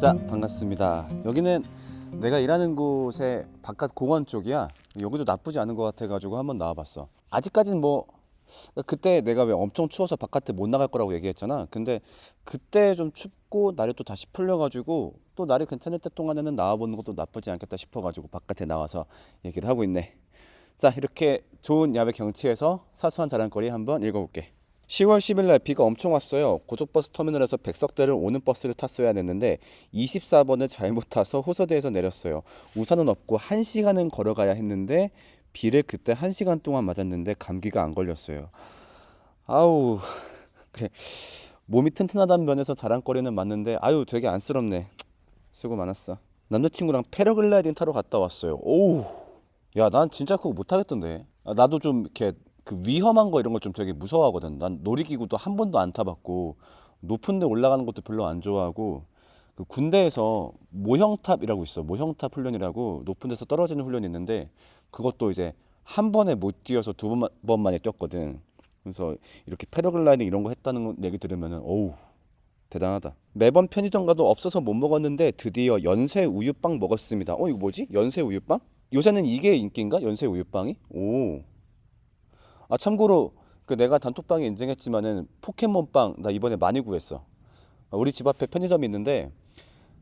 자, 반갑습니다. 여기는 내가 일하는 곳의 바깥 공원 쪽이야. 여기도 나쁘지 않은 것 같아가지고 한번 나와봤어. 아직까진 뭐 그때 내가 왜 엄청 추워서 바깥에 못 나갈 거라고 얘기했잖아. 근데 그때 좀 춥고 날이 또 다시 풀려가지고 또 날이 괜찮을 때 동안에는 나와보는 것도 나쁘지 않겠다 싶어가지고 바깥에 나와서 얘기를 하고 있네. 자, 이렇게 좋은 야외 경치에서 사소한 자랑거리 한번 읽어볼게. 10월 10일 날 비가 엄청 왔어요. 고속버스 터미널에서 백석대를 오는 버스를 탔어야 했는데 24번을 잘못 타서 호서대에서 내렸어요. 우산은 없고 1시간은 걸어가야 했는데 비를 그때 1시간 동안 맞았는데 감기가 안 걸렸어요. 아우, 그래. 몸이 튼튼하다는 면에서 자랑거리는 맞는데 아유 되게 안쓰럽네. 수고 많았어. 남자친구랑 패러글라이딩 타러 갔다 왔어요. 오우, 야, 난 진짜 그거 못하겠던데. 나도 좀 이렇게 그 위험한 거 이런 거 좀 되게 무서워하거든. 난 놀이기구도 한 번도 안 타봤고 높은 데 올라가는 것도 별로 안 좋아하고 그 군대에서 모형탑이라고 있어. 모형탑 훈련이라고 높은 데서 떨어지는 훈련이 있는데 그것도 이제 한 번에 못 뛰어서 번 만에 뛰었거든. 그래서 이렇게 패러글라이딩 이런 거 했다는 얘기 들으면은 어우, 대단하다. 매번 편의점 가도 없어서 못 먹었는데 드디어 연세 우유빵 먹었습니다. 이거 뭐지? 연세 우유빵? 요새는 이게 인기인가? 연세 우유빵이? 오. 참고로 그 내가 단톡방에 인증했지만은 포켓몬빵 나 이번에 많이 구했어. 우리 집 앞에 편의점이 있는데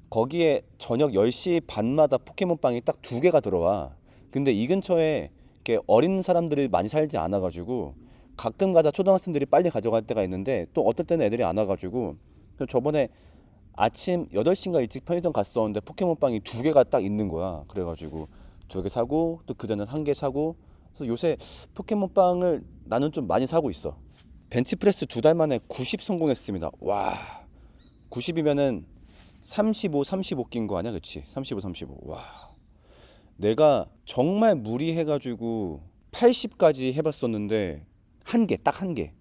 거기에 저녁 10시 반마다 포켓몬빵이 딱 2개가 들어와. 근데 이 근처에 이렇게 어린 사람들이 많이 살지 않아 가지고 가끔 가다 초등학생들이 빨리 가져갈 때가 있는데 또 어떨 때는 애들이 안 와 가지고 저번에 아침 8시인가 일찍 편의점 갔었는데 포켓몬빵이 2개가 딱 있는 거야. 그래가지고 2개 사고 또 그전엔 1개 사고. 그래서 요새 포켓몬빵을 나는 좀 많이 사고 있어. 벤치프레스 2달 만에 90 성공했습니다. 와, 90이면은 35, 35 낀 거 아니야? 그치? 35, 35. 와, 내가 정말 무리해가지고 80까지 해봤었는데 한 개, 딱 한 개.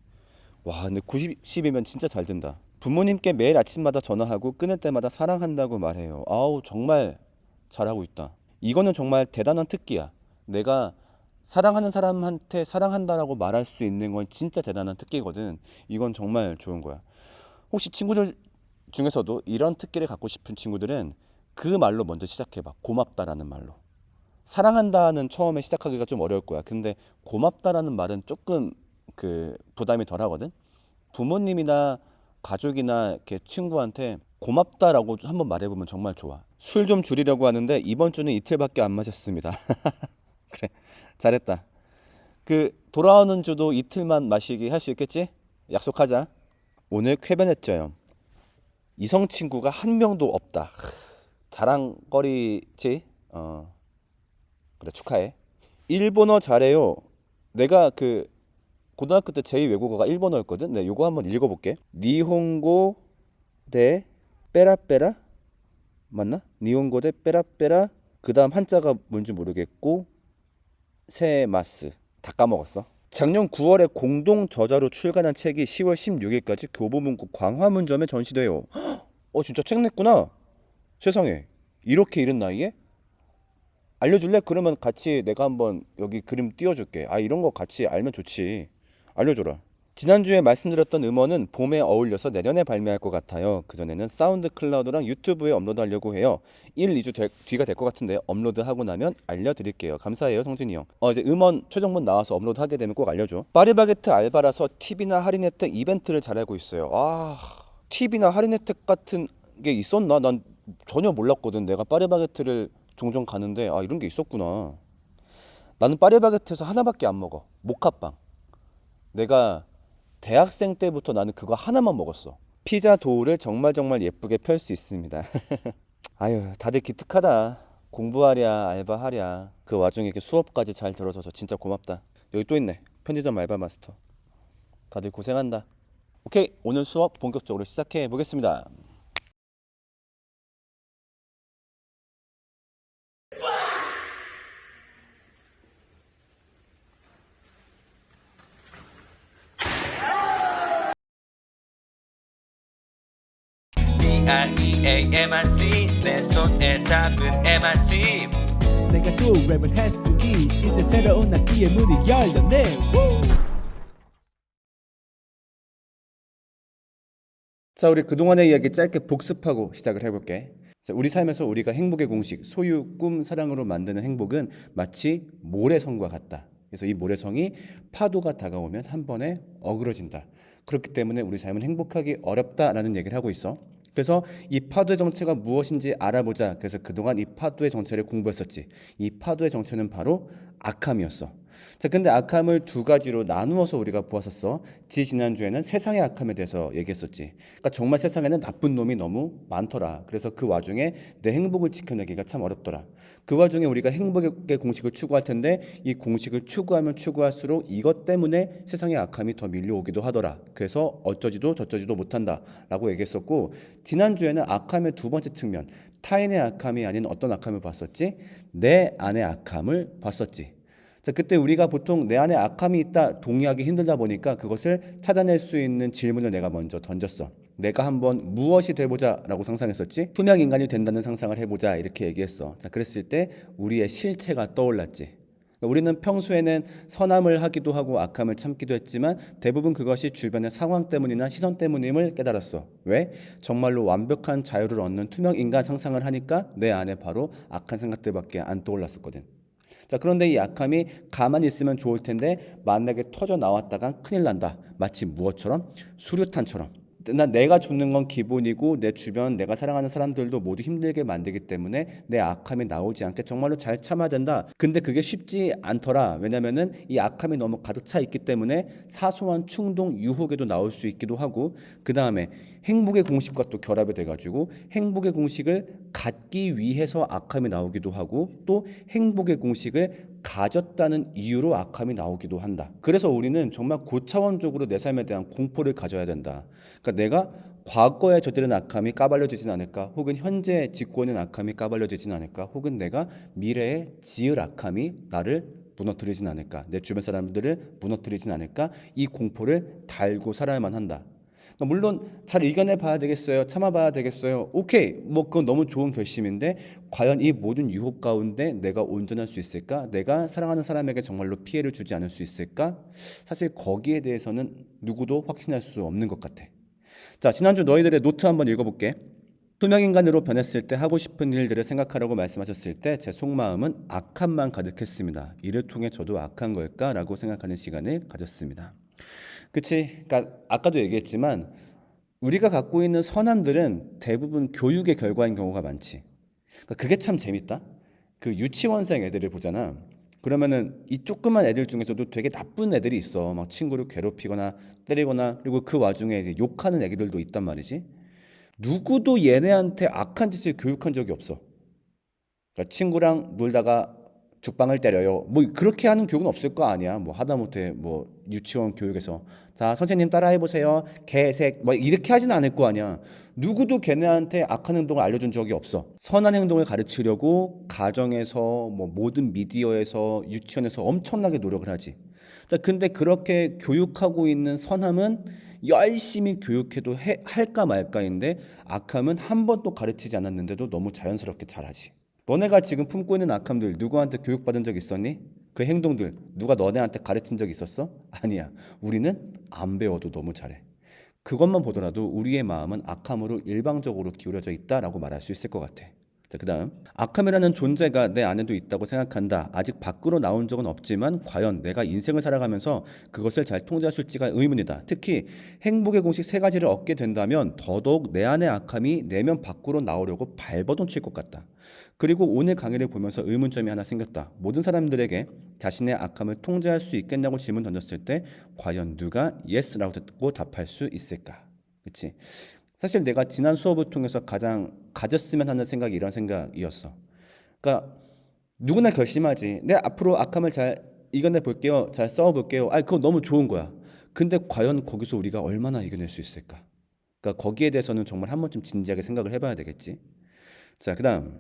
와, 근데 90이면 진짜 잘 된다. 부모님께 매일 아침마다 전화하고 끊을 때마다 사랑한다고 말해요. 아우, 정말 잘하고 있다. 이거는 정말 대단한 특기야. 내가 사랑하는 사람한테 사랑한다라고 말할 수 있는 건 진짜 대단한 특기거든. 이건 정말 좋은 거야. 혹시 친구들 중에서도 이런 특기를 갖고 싶은 친구들은 그 말로 먼저 시작해봐. 고맙다라는 말로. 사랑한다는 처음에 시작하기가 좀 어려울 거야. 근데 고맙다라는 말은 조금 그 부담이 덜 하거든. 부모님이나 가족이나 이렇게 친구한테 고맙다라고 한번 말해보면 정말 좋아. 술 좀 줄이려고 하는데 이번 주는 이틀밖에 안 마셨습니다. 그래, 잘했다. 그 돌아오는 주도 이틀만 마시기 할 수 있겠지? 약속하자. 오늘 쾌변했죠요. 이성 친구가 한 명도 없다. 자랑거리지? 그래, 축하해. 일본어 잘해요. 내가 그 고등학교 때 제2 외국어가 일본어였거든. 네, 요거 한번 읽어볼게. 니혼고 대 빼라빼라 맞나? 니혼고 대 빼라빼라. 그 다음 한자가 뭔지 모르겠고 세마스 다 까먹었어. 작년 9월에 공동 저자로 출간한 책이 10월 16일까지 교보문고 광화문점에 전시돼요. 진짜 책 냈구나. 세상에, 이렇게 이른 나이에? 알려줄래? 그러면 같이 내가 한번 여기 그림 띄워줄게. 이런 거 같이 알면 좋지. 알려줘라. 지난주에 말씀드렸던 음원은 봄에 어울려서 내년에 발매할 것 같아요. 그전에는 사운드 클라우드랑 유튜브에 업로드하려고 해요. 1, 2주 뒤가 될 것 같은데 업로드하고 나면 알려드릴게요. 감사해요, 성진이 형. 이제 음원 최종본 나와서 업로드하게 되면 꼭 알려줘. 파리바게트 알바라서 팁이나 할인 혜택 이벤트를 잘 알고 있어요. 팁이나 할인 혜택 같은 게 있었나? 난 전혀 몰랐거든. 내가 파리바게트를 종종 가는데 이런 게 있었구나. 나는 파리바게트에서 하나밖에 안 먹어. 모카빵. 내가 대학생 때부터 나는 그거 하나만 먹었어. 피자 도우를 정말 예쁘게 펼 수 있습니다. 아유, 다들 기특하다. 공부하랴 알바하랴 그 와중에 이렇게 수업까지 잘 들어줘서 진짜 고맙다. 여기 또 있네, 편의점 알바 마스터. 다들 고생한다. 오케이, 오늘 수업 본격적으로 시작해 보겠습니다. R-E-A-M-I-C 내 손에 잡은 M-I-C 내가 또 랩을 했으니 이제 새로운 학기의 문이 열렸네. 자, 우리 그동안의 이야기 짧게 복습하고 시작을 해볼게. 자, 우리 삶에서 우리가 행복의 공식, 소유, 꿈, 사랑으로 만드는 행복은 마치 모래성과 같다. 그래서 이 모래성이 파도가 다가오면 한 번에 어그러진다. 그렇기 때문에 우리 삶은 행복하기 어렵다라는 얘기를 하고 있어. 그래서 이 파도의 정체가 무엇인지 알아보자. 그래서 그동안 이 파도의 정체를 공부했었지. 이 파도의 정체는 바로 악함이었어. 자, 근데 악함을 두 가지로 나누어서 우리가 보았었어. 지난주에는 세상의 악함에 대해서 얘기했었지. 그러니까 정말 세상에는 나쁜 놈이 너무 많더라. 그래서 그 와중에 내 행복을 지켜내기가 참 어렵더라. 그 와중에 우리가 행복의 공식을 추구할 텐데 이 공식을 추구하면 추구할수록 이것 때문에 세상의 악함이 더 밀려오기도 하더라. 그래서 어쩌지도 저쩌지도 못한다 라고 얘기했었고, 지난주에는 악함의 두 번째 측면, 타인의 악함이 아닌 어떤 악함을 봤었지? 내 안의 악함을 봤었지. 자, 그때 우리가 보통 내 안에 악함이 있다 동의하기 힘들다 보니까 그것을 찾아낼 수 있는 질문을 내가 먼저 던졌어. 내가 한번 무엇이 돼보자 라고 상상했었지. 투명 인간이 된다는 상상을 해보자 이렇게 얘기했어. 자, 그랬을 때 우리의 실체가 떠올랐지. 그러니까 우리는 평소에는 선함을 하기도 하고 악함을 참기도 했지만 대부분 그것이 주변의 상황 때문이나 시선 때문임을 깨달았어. 왜? 정말로 완벽한 자유를 얻는 투명 인간 상상을 하니까 내 안에 바로 악한 생각들밖에 안 떠올랐었거든. 자, 그런데 이 악함이 가만히 있으면 좋을 텐데 만약에 터져 나왔다간 큰일 난다. 마치 무엇처럼? 수류탄처럼. 내가 죽는 건 기본이고 내 주변 내가 사랑하는 사람들도 모두 힘들게 만들기 때문에 내 악함이 나오지 않게 정말로 잘 참아야 된다. 근데 그게 쉽지 않더라. 왜냐면은 이 악함이 너무 가득 차 있기 때문에 사소한 충동, 유혹에도 나올 수 있기도 하고, 그 다음에 행복의 공식과 또 결합이 돼가지고 행복의 공식을 갖기 위해서 악함이 나오기도 하고, 또 행복의 공식을 가졌다는 이유로 악함이 나오기도 한다. 그래서 우리는 정말 고차원적으로 내 삶에 대한 공포를 가져야 된다. 그러니까 내가 과거에 저지른 악함이 까발려지진 않을까, 혹은 현재 짓고 있는 악함이 까발려지진 않을까, 혹은 내가 미래에 지을 악함이 나를 무너뜨리진 않을까, 내 주변 사람들을 무너뜨리진 않을까, 이 공포를 달고 살아야만 한다. 그러니까 물론 잘 이겨내 봐야 되겠어요, 참아봐야 되겠어요, 오케이, 뭐 그건 너무 좋은 결심인데 과연 이 모든 유혹 가운데 내가 온전할 수 있을까? 내가 사랑하는 사람에게 정말로 피해를 주지 않을 수 있을까? 사실 거기에 대해서는 누구도 확신할 수 없는 것 같아. 자, 지난주 너희들의 노트 한번 읽어볼게. 투명인간으로 변했을 때 하고 싶은 일들을 생각하라고 말씀하셨을 때 제 속마음은 악함만 가득했습니다. 이를 통해 저도 악한 걸까라고 생각하는 시간을 가졌습니다. 그치? 그러니까 아까도 얘기했지만 우리가 갖고 있는 선함들은 대부분 교육의 결과인 경우가 많지. 그러니까 그게 참 재밌다. 그 유치원생 애들을 보잖아. 그러면은 이 조그만 애들 중에서도 되게 나쁜 애들이 있어. 막 친구를 괴롭히거나 때리거나, 그리고 그 와중에 이제 욕하는 애기들도 있단 말이지. 누구도 얘네한테 악한 짓을 교육한 적이 없어. 그러니까 친구랑 놀다가 죽방을 때려요. 뭐 그렇게 하는 교육은 없을 거 아니야. 뭐 하다못해 뭐 유치원 교육에서 자, 선생님 따라해 보세요. 개색 뭐 이렇게 하진 않을 거 아니야. 누구도 걔네한테 악한 행동을 알려준 적이 없어. 선한 행동을 가르치려고 가정에서 뭐 모든 미디어에서 유치원에서 엄청나게 노력을 하지. 자, 근데 그렇게 교육하고 있는 선함은 열심히 교육해도 할까 말까인데, 악함은 한 번도 가르치지 않았는데도 너무 자연스럽게 잘하지. 너네가 지금 품고 있는 악함들 누구한테 교육받은 적 있었니? 그 행동들 누가 너네한테 가르친 적 있었어? 아니야. 우리는 안 배워도 너무 잘해. 그것만 보더라도 우리의 마음은 악함으로 일방적으로 기울어져 있다라고 말할 수 있을 것 같아. 자, 그다음 악함이라는 존재가 내 안에도 있다고 생각한다. 아직 밖으로 나온 적은 없지만 과연 내가 인생을 살아가면서 그것을 잘 통제할 수 있지가 의문이다. 특히 행복의 공식 세 가지를 얻게 된다면 더더욱 내 안의 악함이 내면 밖으로 나오려고 발버둥 칠 것 같다. 그리고 오늘 강의를 보면서 의문점이 하나 생겼다. 모든 사람들에게 자신의 악함을 통제할 수 있겠냐고 질문 던졌을 때 과연 누가 yes라고 답할 수 있을까? 그렇지? 사실 내가 지난 수업을 통해서 가장 가졌으면 하는 생각이 이런 생각이었어. 그러니까 누구나 결심하지. 내 앞으로 악함을 잘 이겨내 볼게요. 잘 싸워 볼게요. 그거 너무 좋은 거야. 근데 과연 거기서 우리가 얼마나 이겨낼 수 있을까? 그러니까 거기에 대해서는 정말 한 번쯤 진지하게 생각을 해봐야 되겠지. 자, 그다음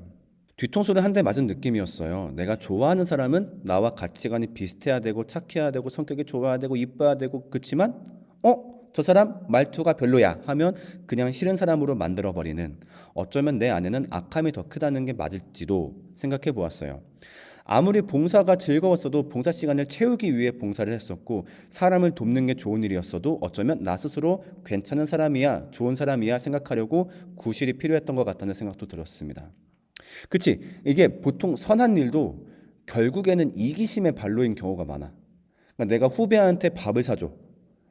뒤통수를 한 대 맞은 느낌이었어요. 내가 좋아하는 사람은 나와 가치관이 비슷해야 되고 착해야 되고 성격이 좋아야 되고 이뻐야 되고, 그렇지만 저 사람 말투가 별로야 하면 그냥 싫은 사람으로 만들어버리는, 어쩌면 내 안에는 악함이 더 크다는 게 맞을지도 생각해 보았어요. 아무리 봉사가 즐거웠어도 봉사 시간을 채우기 위해 봉사를 했었고 사람을 돕는 게 좋은 일이었어도 어쩌면 나 스스로 괜찮은 사람이야, 좋은 사람이야 생각하려고 구실이 필요했던 것 같다는 생각도 들었습니다. 그치? 이게 보통 선한 일도 결국에는 이기심의 발로인 경우가 많아. 그러니까 내가 후배한테 밥을 사줘.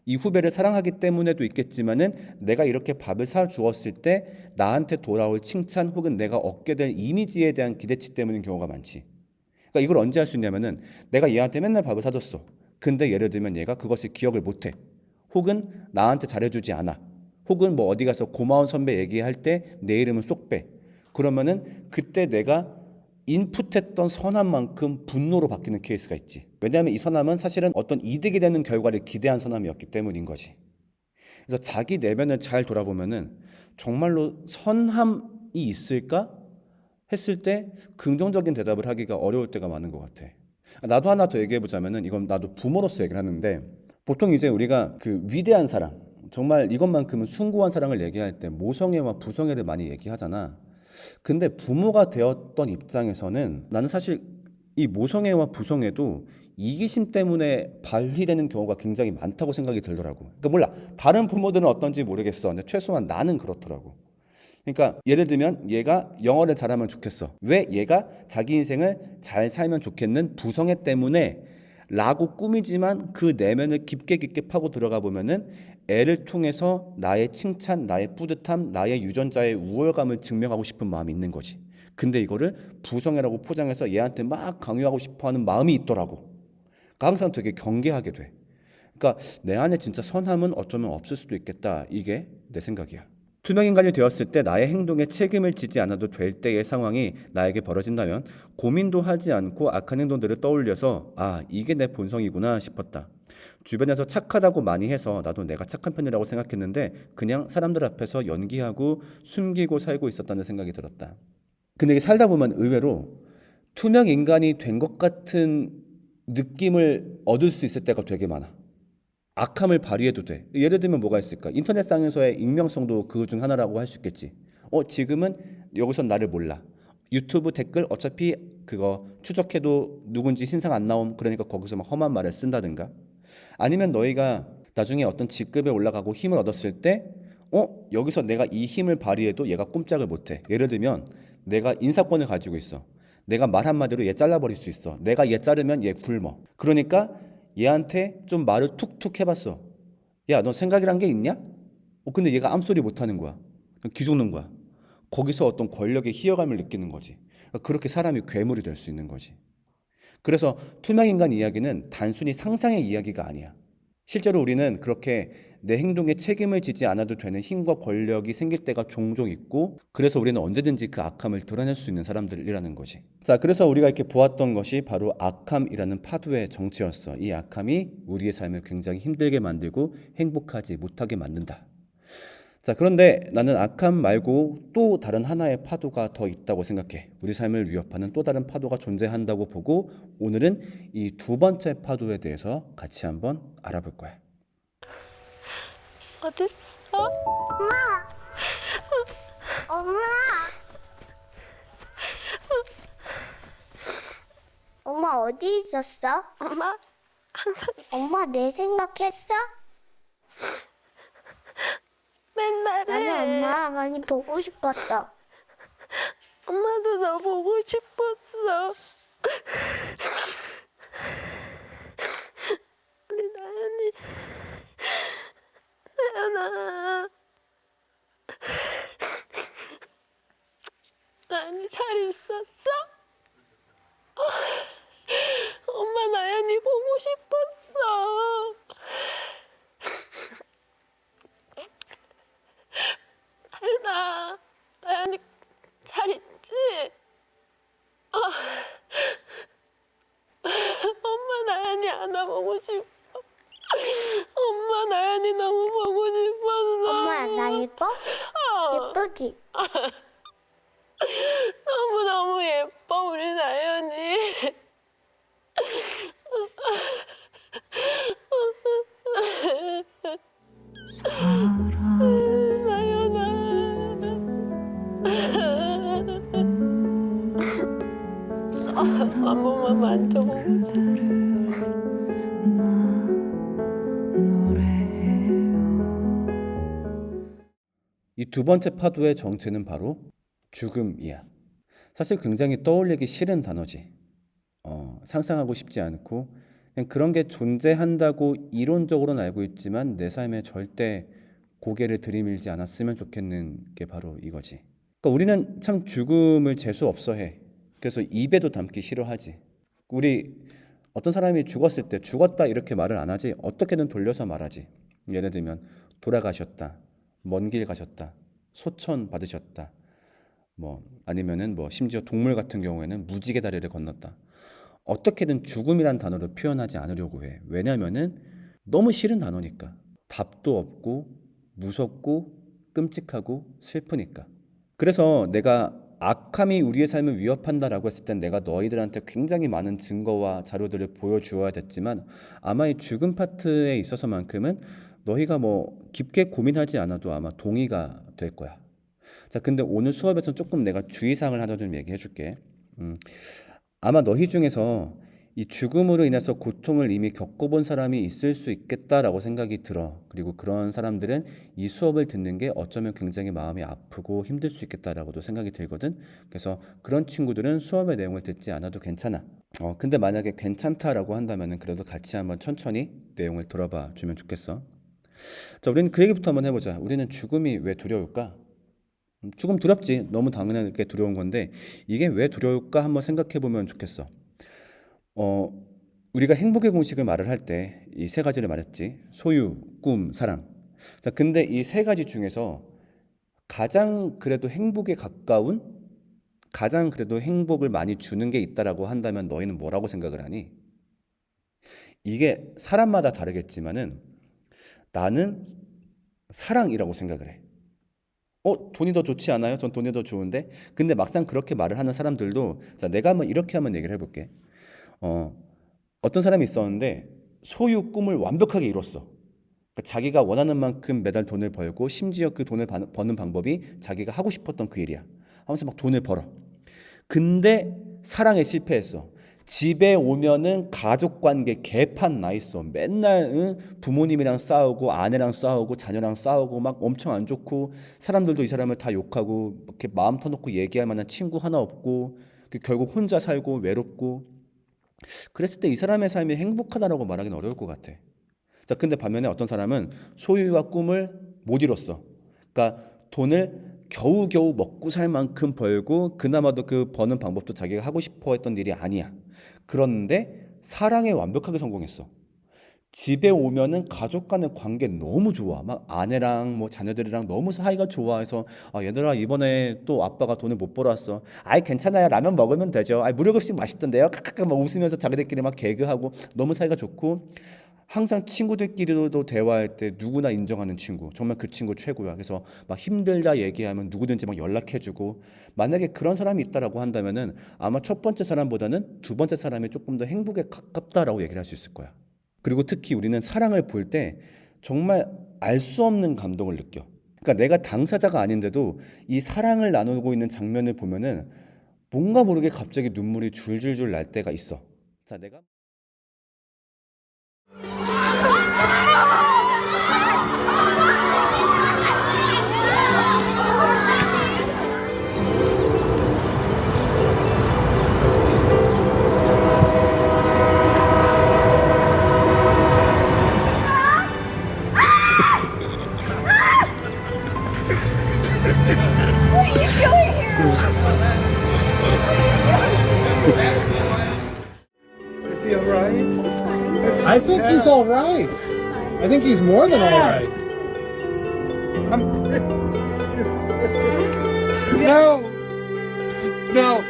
이 후배를 사랑하기 때문에도 있겠지만은 내가 이렇게 밥을 사주었을 때 나한테 돌아올 칭찬 혹은 내가 얻게 될 이미지에 대한 기대치 때문인 경우가 많지. 그러니까 이걸 언제 할 수 있냐면은 내가 얘한테 맨날 밥을 사줬어. 근데 예를 들면 얘가 그것을 기억을 못해. 혹은 나한테 잘해주지 않아. 혹은 뭐 어디 가서 고마운 선배 얘기할 때 내 이름은 쏙 빼. 그러면은 그때 내가 인풋했던 선함만큼 분노로 바뀌는 케이스가 있지. 왜냐하면 이 선함은 사실은 어떤 이득이 되는 결과를 기대한 선함이었기 때문인 거지. 그래서 자기 내면을 잘 돌아보면은 정말로 선함이 있을까 했을 때 긍정적인 대답을 하기가 어려울 때가 많은 것 같아. 나도 하나 더 얘기해 보자면은 이건 나도 부모로서 얘기를 하는데 보통 이제 우리가 그 위대한 사랑, 정말 이것만큼은 숭고한 사랑을 얘기할 때 모성애와 부성애를 많이 얘기하잖아. 근데 부모가 되었던 입장에서는 나는 사실 이 모성애와 부성애도 이기심 때문에 발휘되는 경우가 굉장히 많다고 생각이 들더라고. 그러니까 몰라. 다른 부모들은 어떤지 모르겠어. 근데 최소한 나는 그렇더라고. 그러니까 예를 들면 얘가 영어를 잘하면 좋겠어. 왜 얘가 자기 인생을 잘 살면 좋겠는 부성애 때문에 라고 꾸미지만 그 내면을 깊게 파고 들어가 보면은 애를 통해서 나의 칭찬, 나의 뿌듯함, 나의 유전자의 우월감을 증명하고 싶은 마음이 있는 거지. 근데 이거를 부성애라고 포장해서 얘한테 막 강요하고 싶어하는 마음이 있더라고. 그러니까 항상 되게 경계하게 돼. 그러니까 내 안에 진짜 선함은 어쩌면 없을 수도 있겠다. 이게 내 생각이야. 투명인간이 되었을 때 나의 행동에 책임을 지지 않아도 될 때의 상황이 나에게 벌어진다면 고민도 하지 않고 악한 행동들을 떠올려서 아, 이게 내 본성이구나 싶었다. 주변에서 착하다고 많이 해서 나도 내가 착한 편이라고 생각했는데 그냥 사람들 앞에서 연기하고 숨기고 살고 있었다는 생각이 들었다. 근데 이게 살다 보면 의외로 투명인간이 된 것 같은 느낌을 얻을 수 있을 때가 되게 많아. 악함을 발휘해도 돼. 예를 들면 뭐가 있을까? 인터넷상에서의 익명성도 그 중 하나라고 할 수 있겠지. 지금은 여기서 나를 몰라. 유튜브 댓글 어차피 그거 추적해도 누군지 신상 안 나옴. 그러니까 거기서 막 험한 말을 쓴다든가. 아니면 너희가 나중에 어떤 직급에 올라가고 힘을 얻었을 때 여기서 내가 이 힘을 발휘해도 얘가 꼼짝을 못해. 예를 들면 내가 인사권을 가지고 있어. 내가 말 한마디로 얘 잘라버릴 수 있어. 내가 얘 자르면 얘 굶어. 그러니까 얘한테 좀 말을 툭툭 해봤어. 야, 너 생각이란 게 있냐? 근데 얘가 암소리 못하는 거야. 기죽는 거야. 거기서 어떤 권력의 희열감을 느끼는 거지. 그렇게 사람이 괴물이 될 수 있는 거지. 그래서 투명인간 이야기는 단순히 상상의 이야기가 아니야. 실제로 우리는 그렇게 내 행동에 책임을 지지 않아도 되는 힘과 권력이 생길 때가 종종 있고 그래서 우리는 언제든지 그 악함을 드러낼 수 있는 사람들이라는 거지. 자, 그래서 우리가 이렇게 보았던 것이 바로 악함이라는 파도의 정체였어. 이 악함이 우리의 삶을 굉장히 힘들게 만들고 행복하지 못하게 만든다. 자, 그런데 나는 악함 말고 또 다른 하나의 파도가 더 있다고 생각해. 우리 삶을 위협하는 또 다른 파도가 존재한다고 보고 오늘은 이 두 번째 파도에 대해서 같이 한번 알아볼 거야. 어딨어? 엄마! 엄마 어디 있었어? 엄마 항상 엄마 내 생각했어? 맨날 해. 나는 엄마 많이 보고 싶었어. 엄마도 너 보고 싶었어. 우리 나연이 나연아 나연이 잘 있었어? 엄마 나연이 보고 싶었어. 나연이 잘 있지? 엄마 나연이 안아보고 싶어. 엄마 나연이 너무 보고 싶었어. 엄마 나 예뻐? 예쁘지? 너무너무 예뻐 우리 나연이. 나연아 한 번만 이 두 번째 파도의 정체는 바로 죽음이야. 사실 굉장히 떠올리기 싫은 단어지. 상상하고 싶지 않고 그냥 그런 게 존재한다고 이론적으로는 알고 있지만 내 삶에 절대 고개를 들이밀지 않았으면 좋겠는 게 바로 이거지. 그러니까 우리는 참 죽음을 재수 없어해. 그래서 입에도 담기 싫어하지. 우리 어떤 사람이 죽었을 때 죽었다 이렇게 말을 안 하지. 어떻게든 돌려서 말하지. 예를 들면 돌아가셨다, 먼 길 가셨다, 소천 받으셨다, 뭐 아니면은 뭐 심지어 동물 같은 경우에는 무지개 다리를 건넜다. 어떻게든 죽음이란 단어로 표현하지 않으려고 해. 왜냐면은 너무 싫은 단어니까. 답도 없고 무섭고 끔찍하고 슬프니까. 그래서 내가 악함이 우리의 삶을 위협한다라고 했을 땐 내가 너희들한테 굉장히 많은 증거와 자료들을 보여주어야 됐지만 아마 이 죽음 파트에 있어서만큼은 너희가 뭐 깊게 고민하지 않아도 아마 동의가 될 거야. 자, 근데 오늘 수업에서 조금 내가 주의사항을 하나 좀 얘기해 줄게. 아마 너희 중에서 이 죽음으로 인해서 고통을 이미 겪어본 사람이 있을 수 있겠다라고 생각이 들어. 그리고 그런 사람들은 이 수업을 듣는 게 어쩌면 굉장히 마음이 아프고 힘들 수 있겠다라고도 생각이 들거든. 그래서 그런 친구들은 수업의 내용을 듣지 않아도 괜찮아. 근데 만약에 괜찮다라고 한다면은 그래도 같이 한번 천천히 내용을 들어봐 주면 좋겠어. 자, 우리는 그 얘기부터 한번 해보자. 우리는 죽음이 왜 두려울까? 죽음 두렵지. 너무 당연하게 두려운 건데 이게 왜 두려울까 한번 생각해 보면 좋겠어. 우리가 행복의 공식을 말을 할 때 이 세 가지를 말했지. 소유, 꿈, 사랑. 자, 근데 이 세 가지 중에서 가장 그래도 행복에 가까운, 가장 그래도 행복을 많이 주는 게 있다라고 한다면 너희는 뭐라고 생각을 하니? 이게 사람마다 다르겠지만은 나는 사랑이라고 생각을 해. 돈이 더 좋지 않아요? 전 돈이 더 좋은데. 근데 막상 그렇게 말을 하는 사람들도, 자, 내가 이렇게 한번 얘기를 해볼게. 어떤 사람이 있었는데 소유 꿈을 완벽하게 이뤘어. 그러니까 자기가 원하는 만큼 매달 돈을 벌고 심지어 그 돈을 버는 방법이 자기가 하고 싶었던 그 일이야. 하면서 막 돈을 벌어. 근데 사랑에 실패했어. 집에 오면은 가족 관계 개판 나 있어. 맨날 부모님이랑 싸우고 아내랑 싸우고 자녀랑 싸우고 막 엄청 안 좋고 사람들도 이 사람을 다 욕하고 이렇게 마음 터놓고 얘기할 만한 친구 하나 없고 결국 혼자 살고 외롭고 그랬을 때 이 사람의 삶이 행복하다라고 말하기는 어려울 것 같아. 자, 근데 반면에 어떤 사람은 소유와 꿈을 못 이뤘어. 그러니까 돈을 겨우겨우 먹고 살 만큼 벌고 그나마도 그 버는 방법도 자기가 하고 싶어 했던 일이 아니야. 그런데 사랑에 완벽하게 성공했어. 집에 오면은 가족 간의 관계 너무 좋아. 막 아내랑 뭐 자녀들이랑 너무 사이가 좋아해서 얘들아 이번에 또 아빠가 돈을 못 벌어왔어. 아이 괜찮아요. 라면 먹으면 되죠. 무료급식 맛있던데요. 카카카 막 웃으면서 자기들끼리 막 개그하고 너무 사이가 좋고 항상 친구들끼리도 대화할 때 누구나 인정하는 친구. 정말 그 친구 최고야. 그래서 막 힘들다 얘기하면 누구든지 막 연락해주고 만약에 그런 사람이 있다라고 한다면은 아마 첫 번째 사람보다는 두 번째 사람이 조금 더 행복에 가깝다라고 얘기를 할 수 있을 거야. 그리고 특히 우리는 사랑을 볼 때 정말 알 수 없는 감동을 느껴. 그러니까 내가 당사자가 아닌데도 이 사랑을 나누고 있는 장면을 보면은 뭔가 모르게 갑자기 눈물이 줄줄줄 날 때가 있어. 자, 내가 Is he alright? I think he's alright. I think he's more than alright. No! No!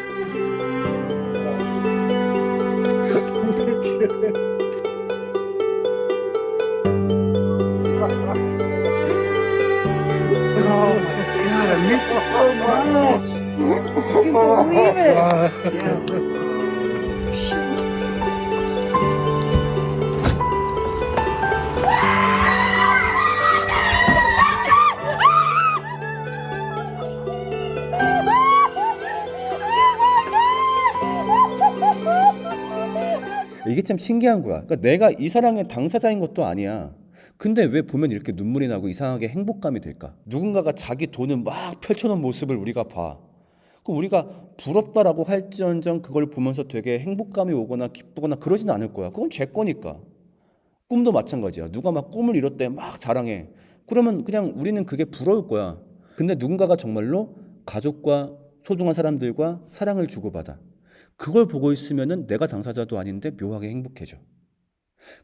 Oh my god, I miss you so much! I can't believe it! 이게 참 신기한 거야. 그러니까 내가 이 사랑의 당사자인 것도 아니야. 근데 왜 보면 이렇게 눈물이 나고 이상하게 행복감이 들까? 누군가가 자기 돈을 막 펼쳐놓은 모습을 우리가 봐. 그럼 우리가 부럽다라고 할지언정 그걸 보면서 되게 행복감이 오거나 기쁘거나 그러진 않을 거야. 그건 제 거니까. 꿈도 마찬가지야. 누가 막 꿈을 이뤘대 막 자랑해. 그러면 그냥 우리는 그게 부러울 거야. 근데 누군가가 정말로 가족과 소중한 사람들과 사랑을 주고받아. 그걸 보고 있으면은 내가 당사자도 아닌데 묘하게 행복해져.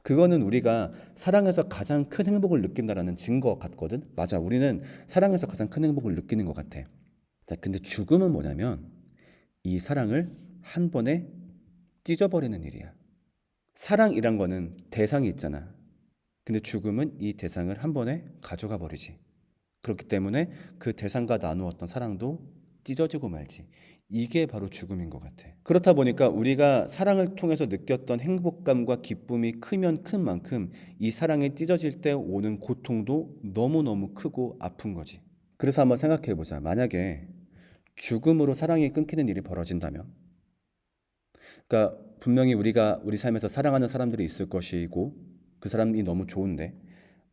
그거는 우리가 사랑에서 가장 큰 행복을 느낀다라는 증거 같거든. 맞아. 우리는 사랑에서 가장 큰 행복을 느끼는 것 같아. 자, 근데 죽음은 뭐냐면 이 사랑을 한 번에 찢어버리는 일이야. 사랑이란 거는 대상이 있잖아. 근데 죽음은 이 대상을 한 번에 가져가 버리지. 그렇기 때문에 그 대상과 나누었던 사랑도 찢어지고 말지. 이게 바로 죽음인 것 같아. 그렇다 보니까 우리가 사랑을 통해서 느꼈던 행복감과 기쁨이 크면 큰 만큼 이 사랑이 찢어질 때 오는 고통도 너무너무 크고 아픈 거지. 그래서 한번 생각해 보자. 만약에 죽음으로 사랑이 끊기는 일이 벌어진다면, 그러니까 분명히 우리가 우리 삶에서 사랑하는 사람들이 있을 것이고 그 사람이 너무 좋은데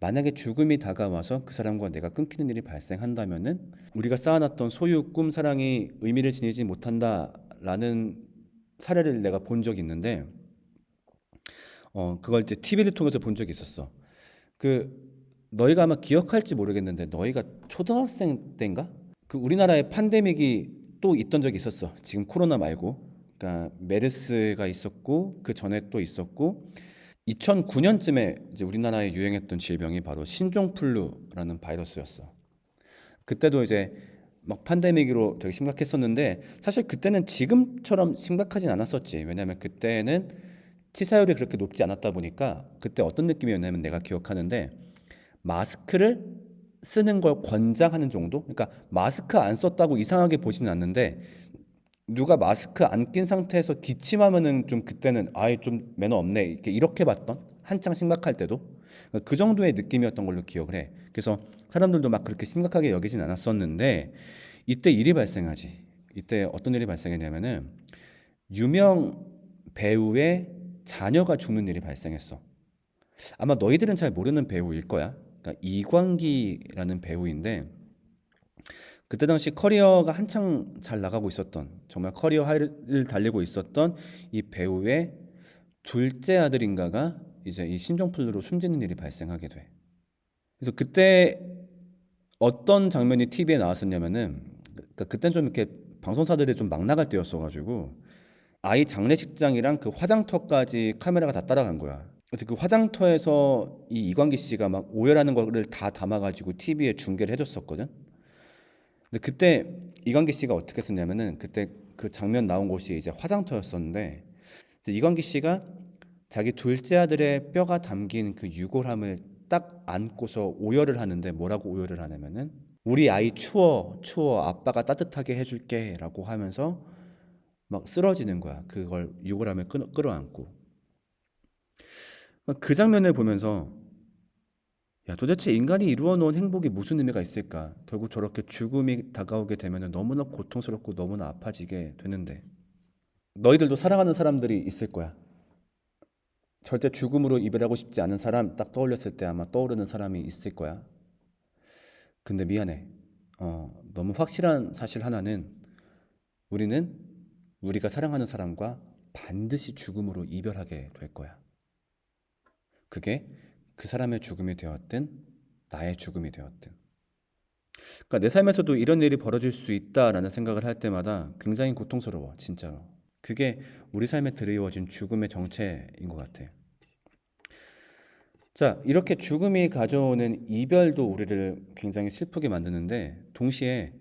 만약에 죽음이 다가와서 그 사람과 내가 끊기는 일이 발생한다면은 우리가 쌓아놨던 소유, 꿈, 사랑이 의미를 지니지 못한다라는 사례를 내가 본 적이 있는데 그걸 이제 TV를 통해서 본 적이 있었어. 너희가 아마 기억할지 모르겠는데 너희가 초등학생 때인가? 그 우리나라에 팬데믹이 또 있던 적이 있었어. 지금 코로나 말고. 그러니까 메르스가 있었고 그 전에 또 있었고 2009년쯤에 이제 우리나라에 유행했던 질병이 바로 신종플루라는 바이러스였어. 그때도 이제 막 팬데믹으로 되게 심각했었는데 사실 그때는 지금처럼 심각하진 않았었지. 왜냐하면 그때는 치사율이 그렇게 높지 않았다 보니까 그때 어떤 느낌이었냐면 내가 기억하는데 마스크를 쓰는 걸 권장하는 정도? 그러니까 마스크 안 썼다고 이상하게 보지는 않는데 누가 마스크 안 낀 상태에서 기침하면은 좀 그때는 아예 좀 매너 없네 이렇게 봤던 한창 심각할 때도 그 정도의 느낌이었던 걸로 기억을 해. 그래서 사람들도 막 그렇게 심각하게 여기진 않았었는데 이때 일이 발생하지. 이때 어떤 일이 발생했냐면은 유명 배우의 자녀가 죽는 일이 발생했어. 아마 너희들은 잘 모르는 배우일 거야. 그러니까 이광기라는 배우인데 그때 당시 커리어가 한창 잘 나가고 있었던 정말 커리어 하이를 달리고 있었던 이 배우의 둘째 아들인가가 이제 이 신종플루로 숨지는 일이 발생하게 돼. 그래서 그때 어떤 장면이 TV에 나왔었냐면은 그러니까 그때는 좀 이렇게 방송사들이 좀 막 나갈 때였어가지고 아이 장례식장이랑 그 화장터까지 카메라가 다 따라간 거야. 그래서 그 화장터에서 이 이광기 씨가 막 오열하는 거를 다 담아가지고 TV에 중계를 해줬었거든. 근데 그때 이광기 씨가 어떻게 했었냐면은 그때 그 장면 나온 곳이 이제 화장터였었는데 이광기 씨가 자기 둘째 아들의 뼈가 담긴 그 유골함을 딱 안고서 오열을 하는데 뭐라고 오열을 하냐면은 우리 아이 추워 아빠가 따뜻하게 해줄게라고 하면서 막 쓰러지는 거야. 그걸 유골함을 끌어안고 그 장면을 보면서 야, 도대체 인간이 이루어 놓은 행복이 무슨 의미가 있을까? 결국 저렇게 죽음이 다가오게 되면 너무나 고통스럽고 너무나 아파지게 되는데 너희들도 사랑하는 사람들이 있을 거야. 절대 죽음으로 이별하고 싶지 않은 사람 딱 떠올렸을 때 아마 떠오르는 사람이 있을 거야. 근데 미안해. 너무 확실한 사실 하나는 우리는 우리가 사랑하는 사람과 반드시 죽음으로 이별하게 될 거야. 그게 그 사람의 죽음이 되었든 나의 죽음이 되었든. 그러니까 내 삶에서도 이런 일이 벌어질 수 있다라는 생각을 할 때마다 굉장히 고통스러워. 진짜로. 그게 우리 삶에 드리워진 죽음의 정체인 것 같아. 자, 이렇게 죽음이 가져오는 이별도 우리를 굉장히 슬프게 만드는데 동시에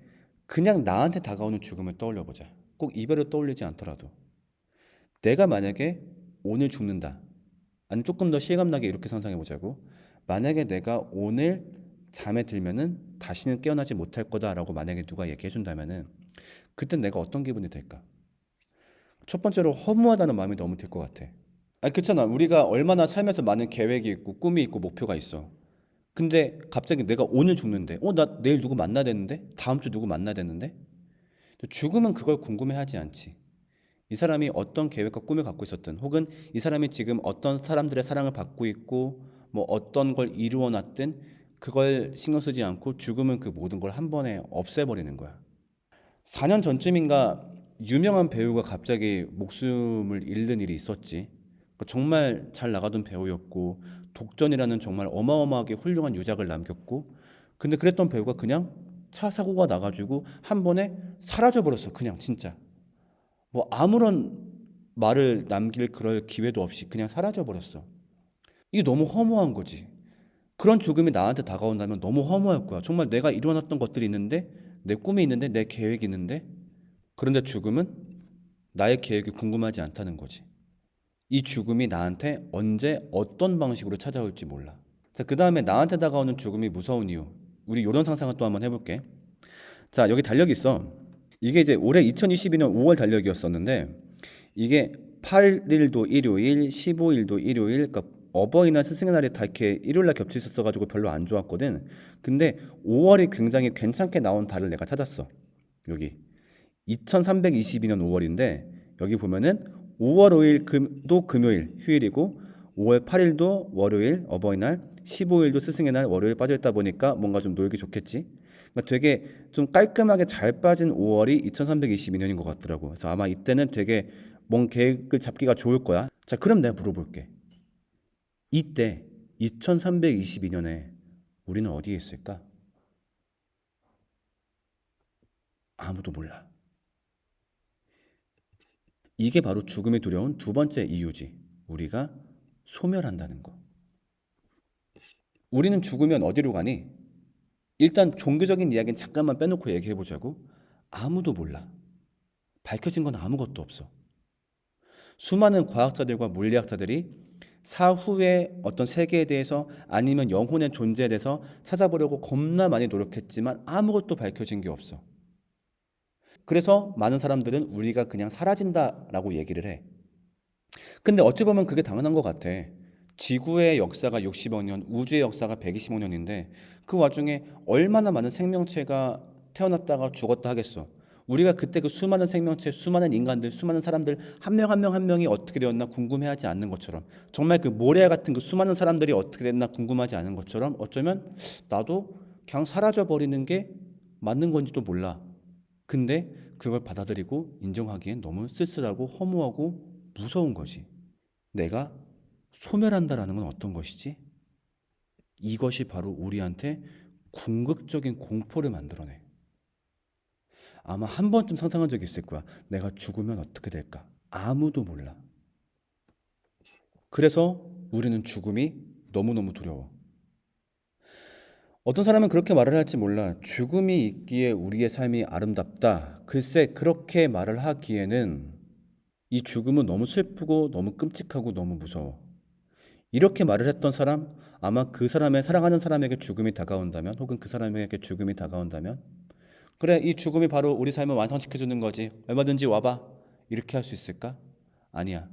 그냥 나한테 다가오는 죽음을 떠올려보자. 꼭 이별을 떠올리지 않더라도 내가 만약에 오늘 죽는다. 아니 조금 더 실감나게 이렇게 상상해보자고. 만약에 내가 오늘 잠에 들면은 다시는 깨어나지 못할 거다라고 만약에 누가 얘기해준다면은 그땐 내가 어떤 기분이 들까? 첫 번째로 허무하다는 마음이 너무 들 것 같아. 그렇잖아. 우리가 얼마나 삶에서 많은 계획이 있고 꿈이 있고 목표가 있어. 근데 갑자기 내가 오늘 죽는데 나 내일 누구 만나야 되는데? 다음 주 누구 만나야 되는데? 죽음은 그걸 궁금해하지 않지. 이 사람이 어떤 계획과 꿈을 갖고 있었든 혹은 이 사람이 지금 어떤 사람들의 사랑을 받고 있고 뭐 어떤 걸 이루어 놨든 그걸 신경 쓰지 않고 죽음은 그 모든 걸 한 번에 없애버리는 거야. 4년 전쯤인가 유명한 배우가 갑자기 목숨을 잃는 일이 있었지. 정말 잘 나가던 배우였고 독전이라는 정말 어마어마하게 훌륭한 유작을 남겼고, 근데 그랬던 배우가 그냥 차 사고가 나가지고 한 번에 사라져버렸어. 그냥 진짜 뭐 아무런 말을 남길 그럴 기회도 없이 그냥 사라져버렸어. 이게 너무 허무한 거지. 그런 죽음이 나한테 다가온다면 너무 허무할 거야. 정말 내가 이뤄놨던 것들이 있는데, 내 꿈이 있는데, 내 계획이 있는데, 그런데 죽음은 나의 계획이 궁금하지 않다는 거지. 이 죽음이 나한테 언제 어떤 방식으로 찾아올지 몰라. 자, 그 다음에 나한테 다가오는 죽음이 무서운 이유. 우리 이런 상상을 또 한번 해볼게. 자, 여기 달력이 있어. 이게 이제 올해 2022년 5월 달력이었었는데, 이게 8일도 일요일, 15일도 일요일, 그러니까 어버이날 스승의 날이 다 이렇게 일요일날 겹쳐 있었어가지고 별로 안 좋았거든. 근데 5월이 굉장히 괜찮게 나온 달을 내가 찾았어. 여기 2322년 5월인데 여기 보면은 5월 5일도 금요일 휴일이고 5월 8일도 월요일 어버이날, 15일도 스승의 날 월요일 빠져있다 보니까 뭔가 좀 놀기 좋겠지. 그러니까 되게 좀 깔끔하게 잘 빠진 5월이 2322년인 것 같더라고. 그래서 아마 이때는 되게 뭔 계획을 잡기가 좋을 거야. 자, 그럼 내가 물어볼게. 이때 2322년에 우리는 어디에 있을까? 아무도 몰라. 이게 바로 죽음이 두려운 두 번째 이유지. 우리가 소멸한다는 거. 우리는 죽으면 어디로 가니? 일단 종교적인 이야기는 잠깐만 빼놓고 얘기해보자고. 아무도 몰라. 밝혀진 건 아무것도 없어. 수많은 과학자들과 물리학자들이 사후의 어떤 세계에 대해서 아니면 영혼의 존재에 대해서 찾아보려고 겁나 많이 노력했지만 아무것도 밝혀진 게 없어. 그래서 많은 사람들은 우리가 그냥 사라진다라고 얘기를 해. 근데 어찌 보면 그게 당연한 것 같아. 지구의 역사가 60억 년, 우주의 역사가 120억 년인데 그 와중에 얼마나 많은 생명체가 태어났다가 죽었다 하겠어. 우리가 그때 그 수많은 생명체, 수많은 인간들, 수많은 사람들 한 명 한 명 한 명이 어떻게 되었나 궁금해하지 않는 것처럼, 정말 그 모래 같은 그 수많은 사람들이 어떻게 됐나 궁금하지 않은 것처럼 어쩌면 나도 그냥 사라져버리는 게 맞는 건지도 몰라. 근데 그걸 받아들이고 인정하기엔 너무 쓸쓸하고 허무하고 무서운 거지. 내가 소멸한다라는 건 어떤 것이지? 이것이 바로 우리한테 궁극적인 공포를 만들어내. 아마 한 번쯤 상상한 적이 있을 거야. 내가 죽으면 어떻게 될까? 아무도 몰라. 그래서 우리는 죽음이 너무너무 두려워. 어떤 사람은 그렇게 말을 할지 몰라. 죽음이 있기에 우리의 삶이 아름답다. 글쎄, 그렇게 말을 하기에는 이 죽음은 너무 슬프고 너무 끔찍하고 너무 무서워. 이렇게 말을 했던 사람, 아마 그 사람의 사랑하는 사람에게 죽음이 다가온다면, 혹은 그 사람에게 죽음이 다가온다면, 그래, 이 죽음이 바로 우리 삶을 완성시켜주는 거지. 얼마든지 와봐. 이렇게 할 수 있을까? 아니야.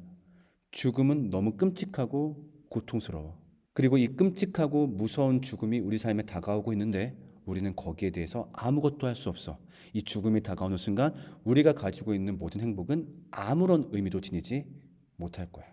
죽음은 너무 끔찍하고 고통스러워. 그리고 이 끔찍하고 무서운 죽음이 우리 삶에 다가오고 있는데 우리는 거기에 대해서 아무것도 할 수 없어. 이 죽음이 다가오는 순간 우리가 가지고 있는 모든 행복은 아무런 의미도 지니지 못할 거야.